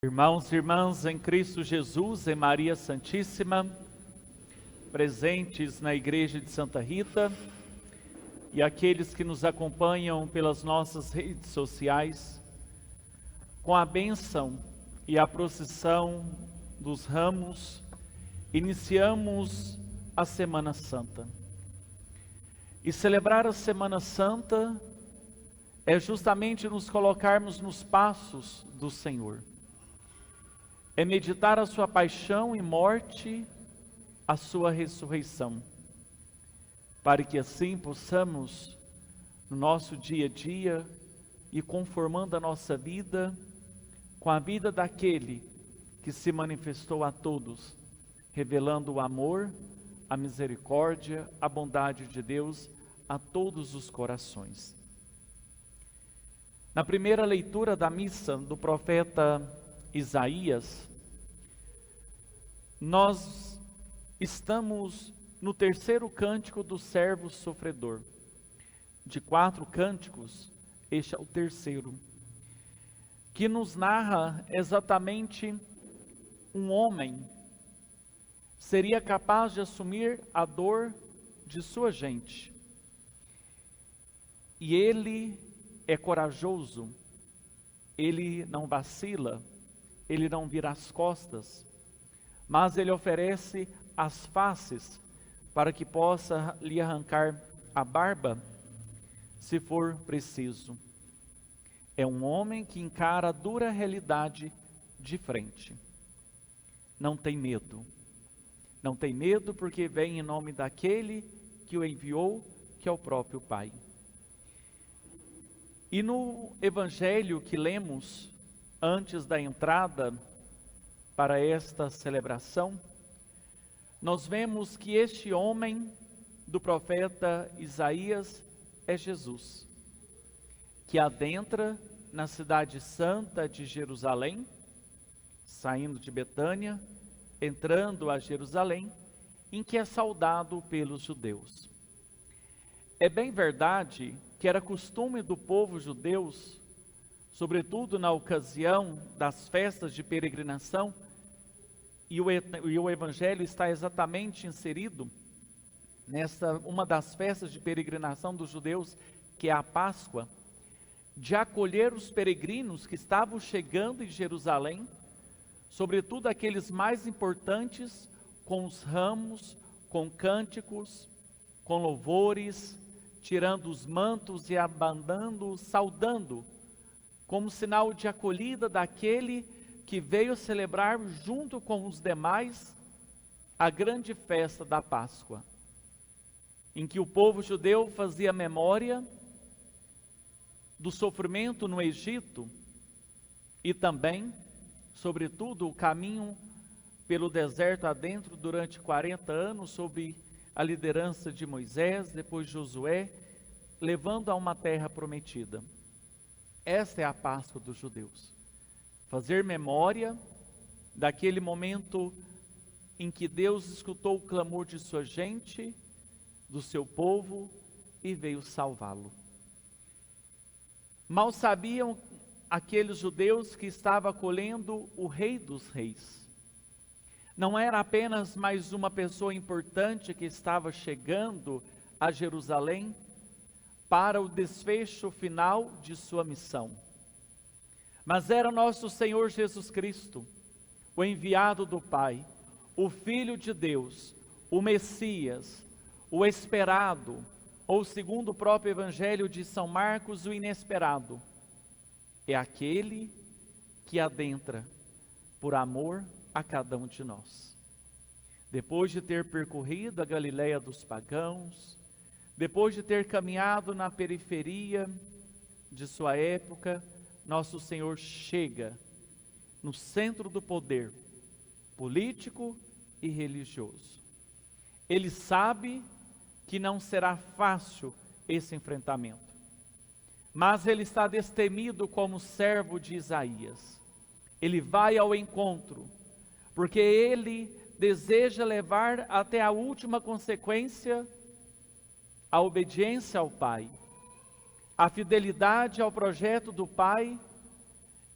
Irmãos e irmãs em Cristo Jesus e Maria Santíssima, presentes na Igreja de Santa Rita e aqueles que nos acompanham pelas nossas redes sociais, com a bênção e a procissão dos ramos, iniciamos a Semana Santa. E celebrar a Semana Santa é justamente nos colocarmos nos passos do Senhor. É meditar a sua paixão e morte, a sua ressurreição, para que assim possamos, no nosso dia a dia, ir conformando a nossa vida com a vida daquele que se manifestou a todos, revelando o amor, a misericórdia, a bondade de Deus a todos os corações. Na primeira leitura da missa do profeta Isaías, nós estamos no terceiro cântico do servo sofredor. De 4 cânticos, este é o terceiro, que nos narra exatamente um homem seria capaz de assumir a dor de sua gente. E ele é corajoso, ele não vacila, ele não vira as costas, mas ele oferece as faces para que possa lhe arrancar a barba, se for preciso. É um homem que encara a dura realidade de frente. Não tem medo. Não tem medo porque vem em nome daquele que o enviou, que é o próprio Pai. E no evangelho que lemos antes da entrada para esta celebração, nós vemos que este homem do profeta Isaías é Jesus, que adentra na cidade santa de Jerusalém, saindo de Betânia, entrando a Jerusalém, em que é saudado pelos judeus. É bem verdade que era costume do povo judeu, sobretudo na ocasião das festas de peregrinação, e o evangelho está exatamente inserido nessa uma das festas de peregrinação dos judeus, que é a Páscoa, de acolher os peregrinos que estavam chegando em Jerusalém, sobretudo aqueles mais importantes, com os ramos, com cânticos, com louvores, tirando os mantos e abandando, saudando, como sinal de acolhida daquele que veio celebrar junto com os demais a grande festa da Páscoa, em que o povo judeu fazia memória do sofrimento no Egito e também, sobretudo, o caminho pelo deserto adentro durante 40 anos, sob a liderança de Moisés, depois Josué, levando a uma terra prometida. Esta é a Páscoa dos judeus. Fazer memória daquele momento em que Deus escutou o clamor de sua gente, do seu povo, e veio salvá-lo. Mal sabiam aqueles judeus que estavam acolhendo o Rei dos Reis. Não era apenas mais uma pessoa importante que estava chegando a Jerusalém para o desfecho final de sua missão, mas era nosso Senhor Jesus Cristo, o enviado do Pai, o Filho de Deus, o Messias, o esperado, ou segundo o próprio Evangelho de São Marcos, o inesperado. É aquele que adentra por amor a cada um de nós. Depois de ter percorrido a Galileia dos pagãos, depois de ter caminhado na periferia de sua época, nosso Senhor chega no centro do poder político e religioso. Ele sabe que não será fácil esse enfrentamento, mas ele está destemido como servo de Isaías. Ele vai ao encontro, porque ele deseja levar até a última consequência a obediência ao Pai. A fidelidade ao projeto do Pai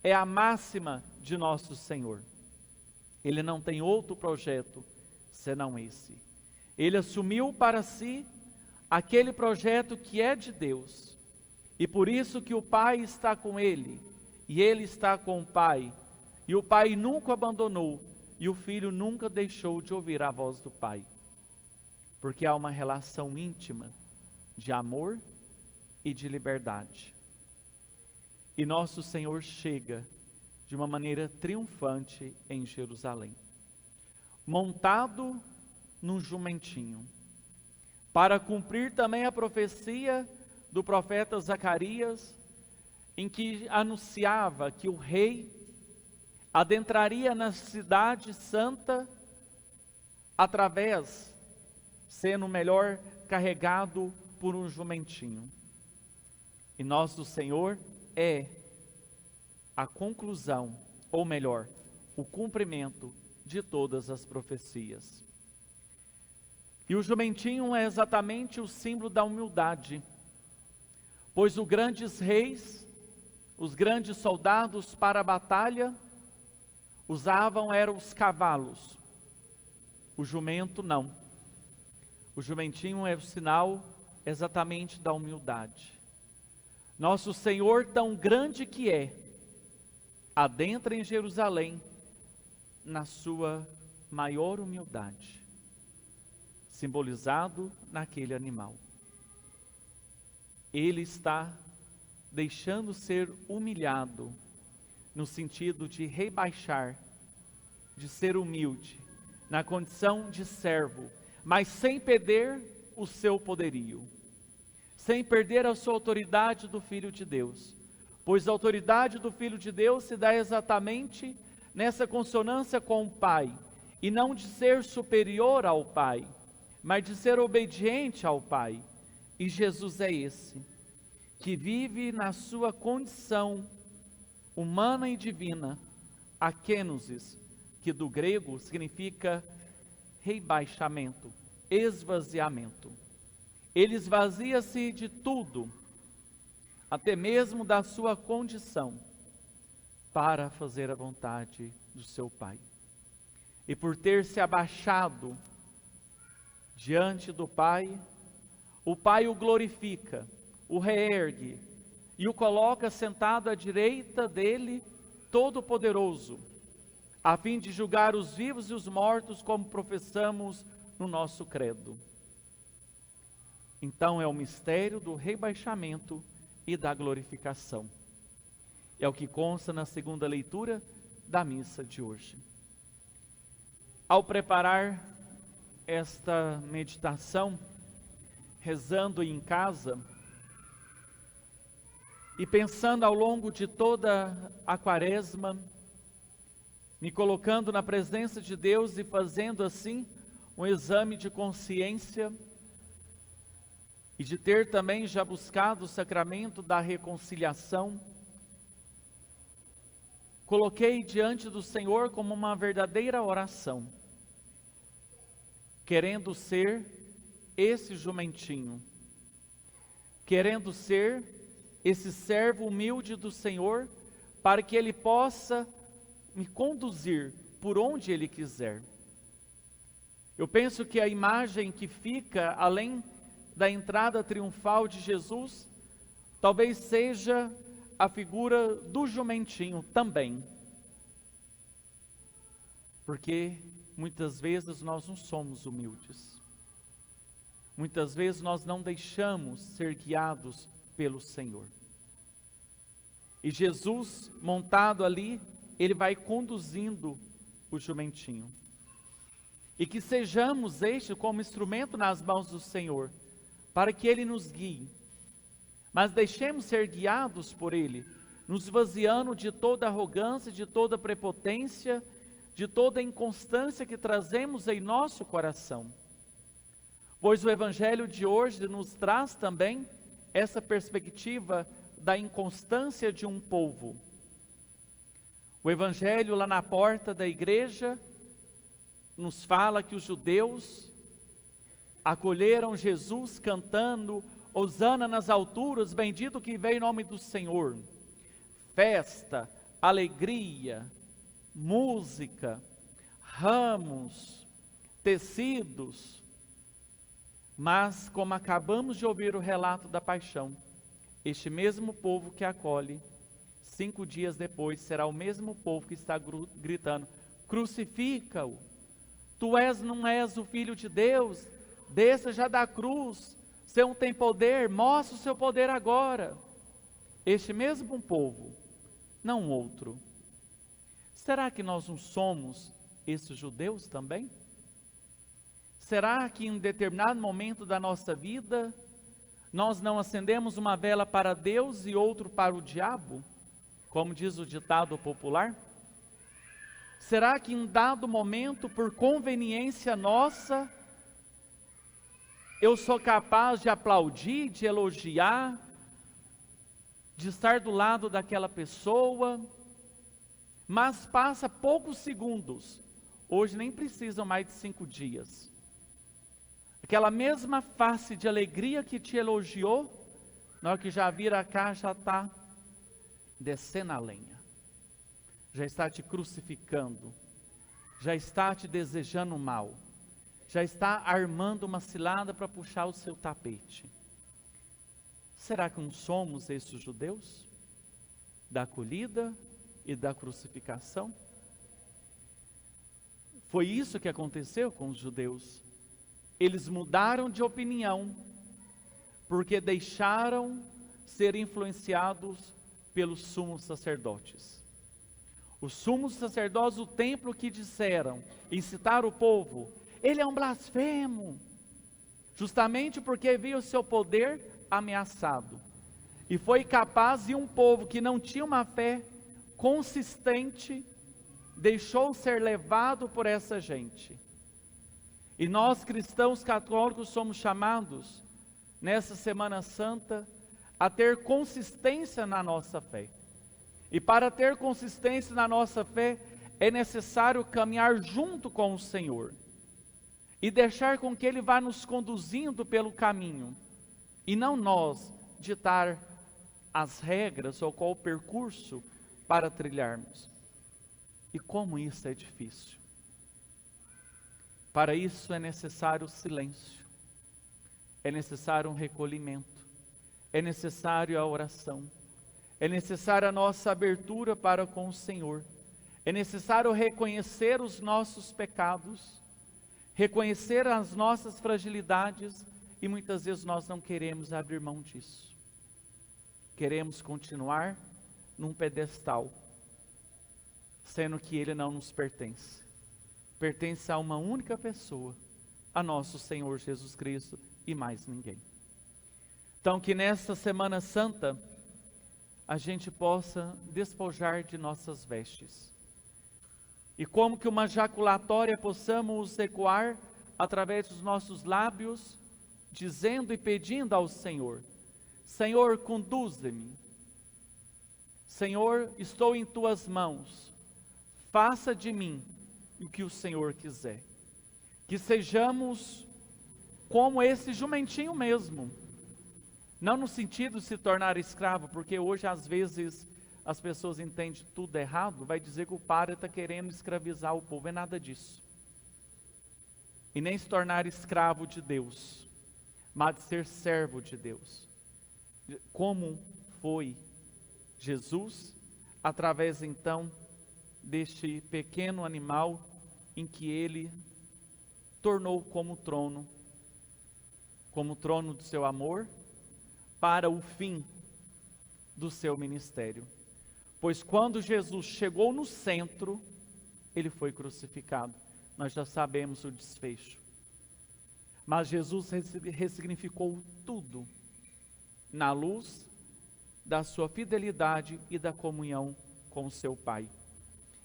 é a máxima de nosso Senhor. Ele não tem outro projeto senão esse. Ele assumiu para si aquele projeto que é de Deus. E por isso que o Pai está com ele, e ele está com o Pai. E o Pai nunca o abandonou, e o Filho nunca deixou de ouvir a voz do Pai. Porque há uma relação íntima de amor e de liberdade. E nosso Senhor chega de uma maneira triunfante em Jerusalém, montado num jumentinho, para cumprir também a profecia do profeta Zacarias, em que anunciava que o rei adentraria na cidade santa através, sendo melhor carregado por um jumentinho. E nosso Senhor é a conclusão, ou melhor, o cumprimento de todas as profecias. E o jumentinho é exatamente o símbolo da humildade, pois os grandes reis, os grandes soldados para a batalha, eram os cavalos. O jumento não. O jumentinho é o sinal exatamente da humildade. Nosso Senhor, tão grande que é, adentra em Jerusalém na sua maior humildade, simbolizado naquele animal. Ele está deixando ser humilhado, no sentido de rebaixar, de ser humilde, na condição de servo, mas sem perder o seu poderio, sem perder a sua autoridade do Filho de Deus, pois a autoridade do Filho de Deus se dá exatamente nessa consonância com o Pai, e não de ser superior ao Pai, mas de ser obediente ao Pai. E Jesus é esse, que vive na sua condição humana e divina, akenosis, que do grego significa rebaixamento, esvaziamento. Ele esvazia-se de tudo, até mesmo da sua condição, para fazer a vontade do seu Pai. E por ter se abaixado diante do Pai, o Pai o glorifica, o reergue e o coloca sentado à direita dele, todo-poderoso, a fim de julgar os vivos e os mortos, como professamos no nosso credo. Então é o mistério do rebaixamento e da glorificação. É o que consta na segunda leitura da missa de hoje. Ao preparar esta meditação, rezando em casa e pensando ao longo de toda a quaresma, me colocando na presença de Deus e fazendo assim um exame de consciência, e de ter também já buscado o sacramento da reconciliação, coloquei diante do Senhor como uma verdadeira oração, querendo ser esse jumentinho, querendo ser esse servo humilde do Senhor, para que Ele possa me conduzir por onde Ele quiser. Eu penso que a imagem que fica além da entrada triunfal de Jesus, talvez seja a figura do jumentinho também. Porque muitas vezes nós não somos humildes. Muitas vezes nós não deixamos ser guiados pelo Senhor. E Jesus, montado ali, Ele vai conduzindo o jumentinho. E que sejamos este como instrumento nas mãos do Senhor, para que Ele nos guie. Mas deixemos ser guiados por Ele, nos esvaziando de toda arrogância, de toda prepotência, de toda inconstância que trazemos em nosso coração. Pois o Evangelho de hoje nos traz também essa perspectiva da inconstância de um povo. O Evangelho lá na porta da igreja nos fala que os judeus acolheram Jesus cantando Hosana nas alturas, bendito que vem em nome do Senhor. Festa, alegria, música, ramos, tecidos, mas como acabamos de ouvir o relato da paixão, este mesmo povo que acolhe, 5 dias depois, será o mesmo povo que está gritando: crucifica-o, não és o Filho de Deus, desça já da cruz, você não tem poder, mostra o seu poder agora. Este mesmo povo, não outro. Será que nós não somos esses judeus também? Será que em um determinado momento da nossa vida, nós não acendemos uma vela para Deus e outro para o diabo, como diz o ditado popular? Será que em dado momento, por conveniência nossa, eu sou capaz de aplaudir, de elogiar, de estar do lado daquela pessoa, mas passa poucos segundos, hoje nem precisam mais de 5 dias, aquela mesma face de alegria que te elogiou, na hora que já vira cá, já está descendo a lenha, já está te crucificando, já está te desejando mal, já está armando uma cilada para puxar o seu tapete. Será que não somos esses judeus? Da acolhida e da crucificação? Foi isso que aconteceu com os judeus. Eles mudaram de opinião, porque deixaram ser influenciados pelos sumos sacerdotes. Os sumos sacerdotes do templo que disseram, incitaram o povo: ele é um blasfemo, justamente porque viu o seu poder ameaçado, e foi capaz de um povo que não tinha uma fé consistente, deixou ser levado por essa gente. E nós cristãos católicos somos chamados, nessa Semana Santa, a ter consistência na nossa fé. E para ter consistência na nossa fé, é necessário caminhar junto com o Senhor, e deixar com que Ele vá nos conduzindo pelo caminho, e não nós ditar as regras ou qual o percurso para trilharmos. E como isso é difícil. Para isso é necessário silêncio, é necessário um recolhimento, é necessário a oração, é necessária a nossa abertura para com o Senhor, é necessário reconhecer os nossos pecados, reconhecer as nossas fragilidades, e muitas vezes nós não queremos abrir mão disso. Queremos continuar num pedestal, sendo que ele não nos pertence. Pertence a uma única pessoa, a nosso Senhor Jesus Cristo, e mais ninguém. Então que nesta Semana Santa, a gente possa despojar de nossas vestes, e como que uma jaculatória possamos ecoar através dos nossos lábios, dizendo e pedindo ao Senhor: Senhor, conduze-me, Senhor, estou em tuas mãos, faça de mim o que o Senhor quiser. Que sejamos como esse jumentinho mesmo, não no sentido de se tornar escravo, porque hoje às vezes as pessoas entendem tudo errado, vai dizer que o padre está querendo escravizar o povo, é nada disso. E nem se tornar escravo de Deus, mas de ser servo de Deus, como foi Jesus, através então deste pequeno animal em que ele tornou como trono do seu amor, para o fim do seu ministério. Pois quando Jesus chegou no centro, ele foi crucificado. Nós já sabemos o desfecho. Mas Jesus ressignificou tudo na luz da sua fidelidade e da comunhão com o seu Pai.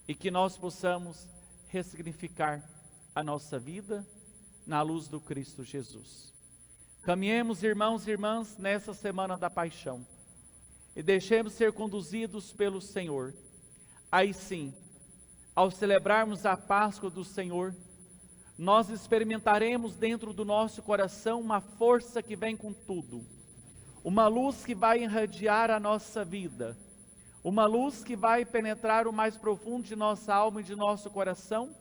E que nós possamos ressignificar a nossa vida na luz do Cristo Jesus. Caminhemos, irmãos e irmãs, nessa semana da paixão, e deixemos ser conduzidos pelo Senhor. Aí sim, ao celebrarmos a Páscoa do Senhor, nós experimentaremos dentro do nosso coração uma força que vem com tudo, uma luz que vai irradiar a nossa vida, Uma luz que vai penetrar o mais profundo de nossa alma e de nosso coração,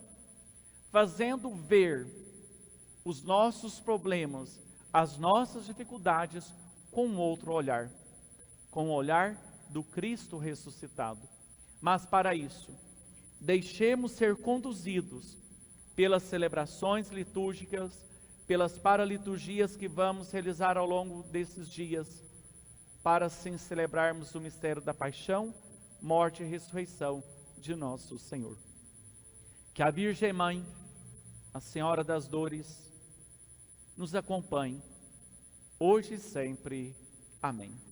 fazendo ver os nossos problemas, as nossas dificuldades com outro olhar, com o olhar do Cristo ressuscitado. Mas para isso, deixemos ser conduzidos pelas celebrações litúrgicas, pelas paraliturgias que vamos realizar ao longo desses dias, para assim celebrarmos o mistério da paixão, morte e ressurreição de nosso Senhor. Que a Virgem Mãe, a Senhora das Dores, nos acompanhe, hoje e sempre. Amém.